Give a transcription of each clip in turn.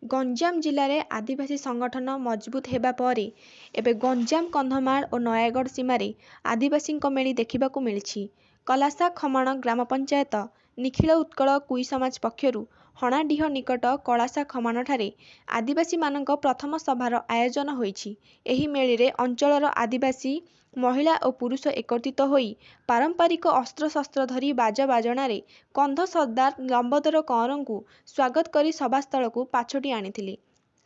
गंजाम जिले में आदिवासी संगठन मजबूत हेबा परे एबे गंजाम कंधमाल और नयागढ़ सीमार आदिवासी मेली देखा मिली। कलासा खमण ग्राम पंचायत निखिल उत्कल कुई समाज पक्षर हणाडीह निकट कलासा खमण ठारे आदिवासी मानक प्रथम सभार आयोजन होईछि। एही मेली रे अंचलर आदिवासी महिला और पुरुष एकत्रित होई पारंपरिक अस्त्रशस्त्र धरी बाजा बाजणारे कंध सरदार लंबोदर कंवर को स्वागत करी सभास्थल को पाछोटी आनिथिले।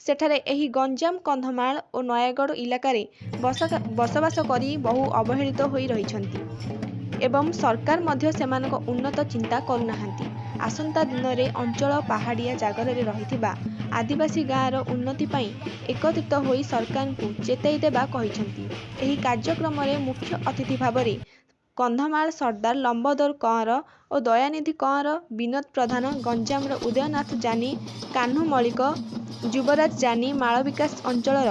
सेठारे एही गंजाम कंधमाल और नयागढ़ इलाकारे बसवास करी बहु अवहेलित होई रहिछंती एवं सरकार मध्य सेमानक उन्नत चिंता करुनाहांती। आसंता दिन रे अंचल पहाड़िया जागरे रहिथिबा आदिवासी गाँवर उन्नति पई एकत्रित होई सरकार को चेताई देबा कहिछंती। एही कार्यक्रम रे मुख्य अतिथि भाबरे कंधमाल सरदार लंबोदर कंवर और दयानिधि कंवर, विनोद प्रधान, गंजाम उदयनाथ जानी, कान्हू मलिक, युवराज जानी, माल विकास अंचलर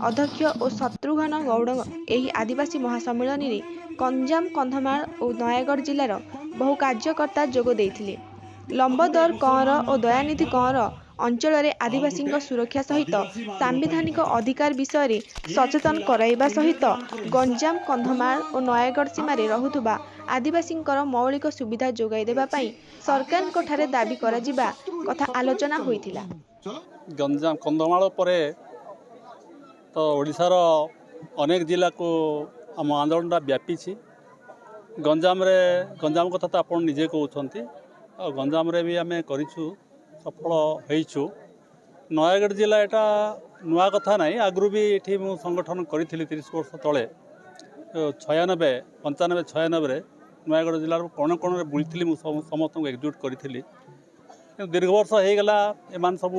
अध्यक्ष और शत्रुघ्न गौड़ एही आदिवासी महासम्मेलन रे गंजाम कंधमाल और नयागढ़ जिलार बहु कार्यकर्ता जोग देइथिले। लंबोदर कंवर और दयानिधि कंवर अंचल रे आदिवासी सुरक्षा सहित सांविधानिक अधिकार विषय सचेतन कराइबा सहित गंजाम कंधमाल और नयागढ़ सीमार रहुथुबा आदिवासी मौलिक सुविधा जोगाई देबा पई सरकार को ठारे दाबी करा जिबा कथा आलोचना होइथिला। गंजाम कंधमाल परे तो ओडिशार अनेक जिला को आम आंदोलन व्यापी गंजाम कथा तो आप निजे कहते गंजाम रे भी आम करूँ सफल होइछु। नयागढ़ जिला एटा नुआ कथा नहीं, आगु भी ये मु संगठन करी 30 वर्ष तले 96 95 96 नयागढ़ जिलार कण कण बुली समस्त एकजुट करी। दीर्घ वर्ष हो गला एमान सब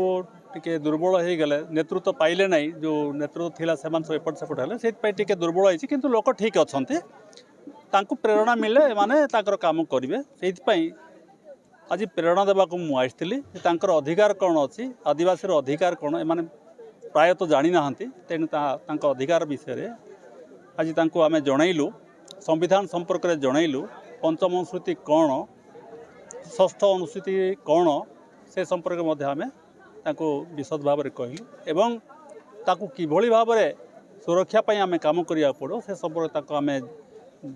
टिके दुर्बल हो गले, नेतृत्व पाइले नहीं, जो नेतृत्व थिला सेमान सब एपट सेपट हेले से टिके दुर्बल होइछि। किंतु लोक ठीक अछंती, तांको प्रेरणा मिले एमाने ताकर काम करिवे। सेहि आज प्रेरणा देवा को मु आइसथिली। तांकर अधिकार कौन अच्छी, आदिवासी अधिकार कौन एमाने प्राय तो जानी नाहंती। तेणु तांको अधिकार विषय रे आज तांको आमे जणाइलु, संविधान संपर्क रे जणाइलु, पंचम अनुसूची कौन, षष्ठ अनुसूची कौन से संपर्क मध्य आमे तांको विशद भाव रे कहलु एवं ताकू किभली भाव रे सुरक्षा पई आमे काम करिया पड़ो से संपर्क ताको आमे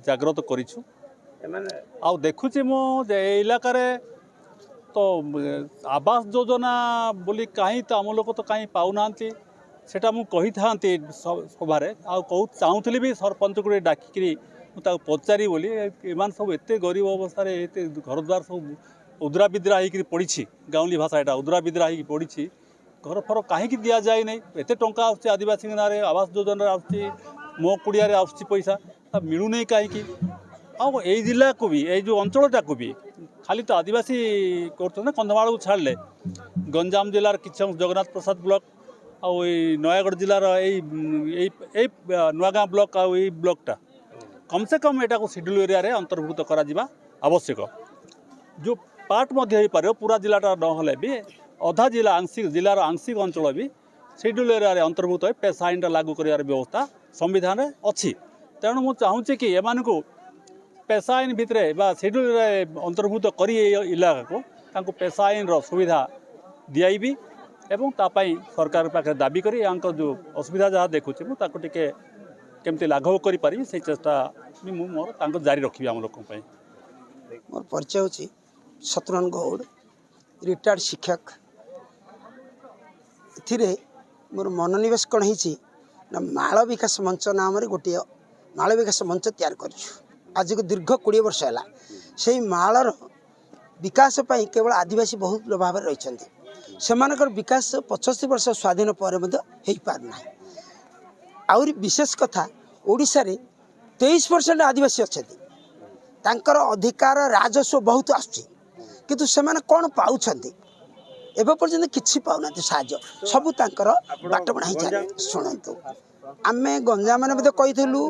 जागृत करिछु। आ देखुची मु जे इलाका रे तो आवास योजना बोली कहीं तो आम लोग तो कहीं पाऊना सेटा मु कही था सभार चाहूली भी सरपंच को डाकिकी पचारि बोली एमान सब एत गरीब अवस्था घर द्वार सब उद्रा बिद्रा हो पड़ी, गाँवली भाषा यहाँ उद्रा बिद्रा हो पड़ी, घर फर कहीं दि जाए नहीं, एत टंका आसुच्छी आदिवासी ना आवास योजना आसुच्छी, मो कुड़िया आसुच्छी पैसा मिलू नहीं कहीं। आउ यही जिला को भी ये जो अंचलटा को भी खाली तो आदिवासी कर कंधमाल को छाड़े गंजाम जिलार कि जगन्नाथ प्रसाद ब्लॉक आउ नयागढ़ जिलार नुआगाँ ब्लॉक आउ ब्लॉकटा कम से कम यहाँ को शेड्यूल एरिया रे अंतर्भुक्त करा जिबा आवश्यक। जो पार्ट मध्य हो पारे पूरा जिलाटा नहले भी अधा जिला आंशिक जिलार आंशिक अंचल भी शेड्यूल एरिया रे अंतर्भुक्त हो पेशा आईन लागू कर व्यवस्था संविधान में अच्छी। तेणु मुझे चाहूँगी कि एमान को पेशा आईन भितर बा शेड्यूल अंतर्भुक्त कर इलाका को तांको पेशा आईन सुविधा दियाइबी एवं तापाई सरकार पाखे दाबी करी जो असुविधा जहाँ देखुचे मुझे केमती लाघव करी पारिबी से चेष्टा भी मोर तांको जारी रखी आम लोक मोर परिचय होची शत्रुघ्न गौड़, रिटायर्ड शिक्षक। एथिरे मोर मनोनिवेश कौन है माल विकास मंच नाम गोटे माल विकास मंच तैयार करूँ। आज को दीर्घ 20 वर्ष है से मालर विकास पाई केवल आदिवासी बहुत भाव रही सेमानकर विकास 75 वर्ष स्वाधीन पर पारना। आउरी विशेष कथा ओडिशा रे 23% आदिवासी अच्छा तांकर अधिकार राजस्व बहुत आसुची किंतु सेमाने कौन पाउछंती एबे पर्यंत किछि पाउना साहाय्य सबू तांकर बाट बणाई चले। शुणंतु आमे गंजाम ने भी कहीलु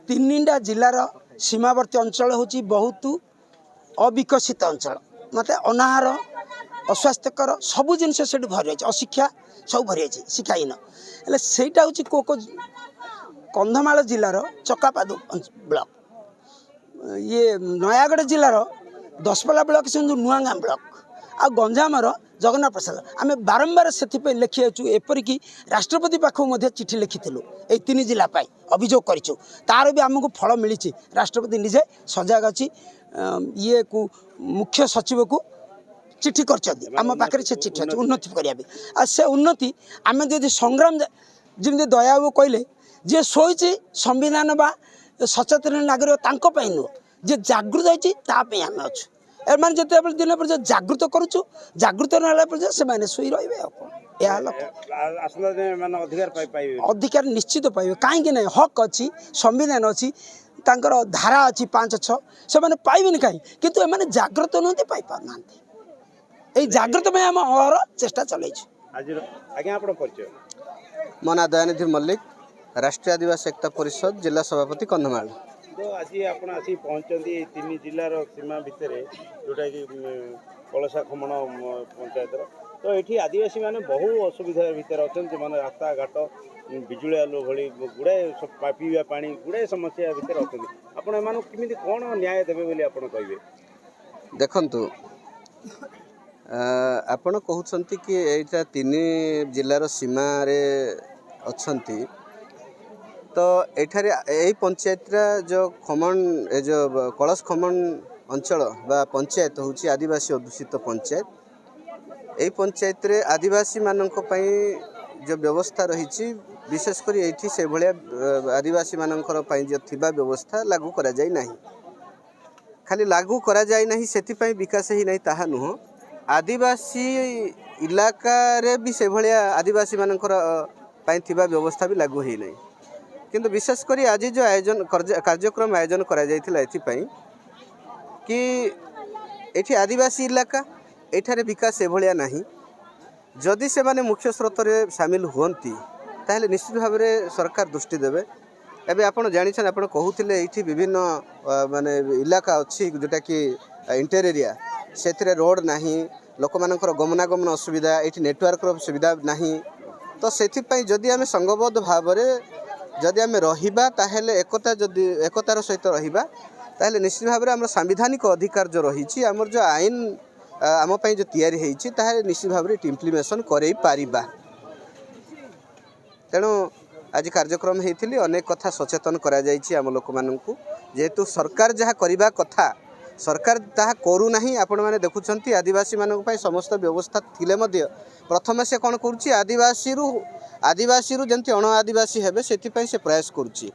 3टा जिलार सीमावर्ती अंचल होची बहुत अविकसित अंचल, मत अनाहार अस्वास्थ्यकर सबू जिनस से भरी जाए, अशिक्षा सब भरी जाए, शिक्षाहीन हेल्ले सेटा हूँ को कंधमाल जिलार चकापाद ब्लॉक, ये नयागढ़ जिलार 10पल्ला ब्लॉक से नुआगाँ ब्लॉक आ गंजामर जगन्नाथ प्रसाद आम बारंबार से लिखी एपरिक राष्ट्रपति पाखक चिठी लिखिलु ये 3 जिला अभियोग करूँ तार भी आमको फल मिली राष्ट्रपति निजे सजग अच्छी ये को मुख्य सचिव को चिठी कर आम पाखे से चिठी अच्छी उन्नति करा से उन्नति आम जो संग्राम जमी दयाबाबू कहले जी शोची संविधान बा सचेतन नागरिक नुह जे जागृत होती आम अच्छु एम जिते दिन पर जागृत करुचु जागृत ना पर से शोई रे अधिकार निश्चित पाइबे कहीं ना हक अच्छी संविधान अच्छी तांकर धारा अच्छी 5-6 से मैंने पाइबे कहीं किंतु एम जागृत नुहति पाई पार ना यही जागृत में आम और चेष्टा चलू मो ना दयानिधि मल्लिक राष्ट्रीय आदिवासी एकता परिषद जिला सभापति कंधमाल। तो आज आप पहुँचती 3 जिलार सीमा भितर जोटा कि कलसा खमण पंचायत तो ये आदिवासी मैंने बहु असुविधा भितर अच्छा जो रास्ता घाट बिजुली आलु भली गुड़ाए पीवा पा गुड़ाए समस्या भितर अच्छा आपण एम केमी कौन न्याय देवे बोली आप कहे देखु आपण कहते कि यहाँ 3 जिलार सीमा अच्छी तो एठारे यही पंचायत जो खमन जो कलश खमन अंचल बा पंचायत हूँ आदिवासी अध्युषित पंचायत यही पंचायत रे आदिवासी मानक पई जो व्यवस्था रही विशेषकर ये से भाया आदिवासी मानकर पई जो थिबा व्यवस्था लागू करा जाय नहीं खाली लागू करा जाय नहीं सेति पई विकास ही नहीं ताहा नुह आदिवासी इलाका रे भी से भाया आदिवासी मानकर पई थिबा व्यवस्था भी लागू ही नहीं किंतु विशेषकर आज जो आयोजन कार्यक्रम आयोजन करा जायथिला एथिपई कि एठी आदिवासी इलाका एठारे विकास एभलिया नहीं जदि से माने मुख्य स्रोत रे शामिल हुअंती ताहले निश्चित भाव में सरकार दृष्टि देवे एबे आपण जानिछन आपण कहूथिले एठी विभिन्न माने इलाका अच्छी जोटा कि इंटर एरिया सेथिरे रोड नहीं लोक मानकर गमनागमन असुविधा एठी नेटवर्क रो सुविधा नहीं तो सेथिपई जदि आमे संगबद्ध भाव में जदि आम रहिबा ताहेले एकता जदि एकतार सहित रहिबा ताहेले निश्चित भाव में आम सांविधानिक अधिकार जो रही आमर जो आईन आम जो तैयारी होती ताहे निश्चित भाव में इम्प्लीमेशन करई पारिबा तेणु आज कार्यक्रम होती अनेक कथा सचेतन करा जायछि आम लोक माननकु जेहेतु सरकार जहाँ करबा कथा सरकार ताहा करू नाही आपण माने देखुछंती आदिवासी मानक पई समस्त व्यवस्था थिले मध्य प्रथम से कौन करुच्ची आदिवासी रु जंती अण आदिवासी हेबे सेति पई से प्रयास करुच्ची।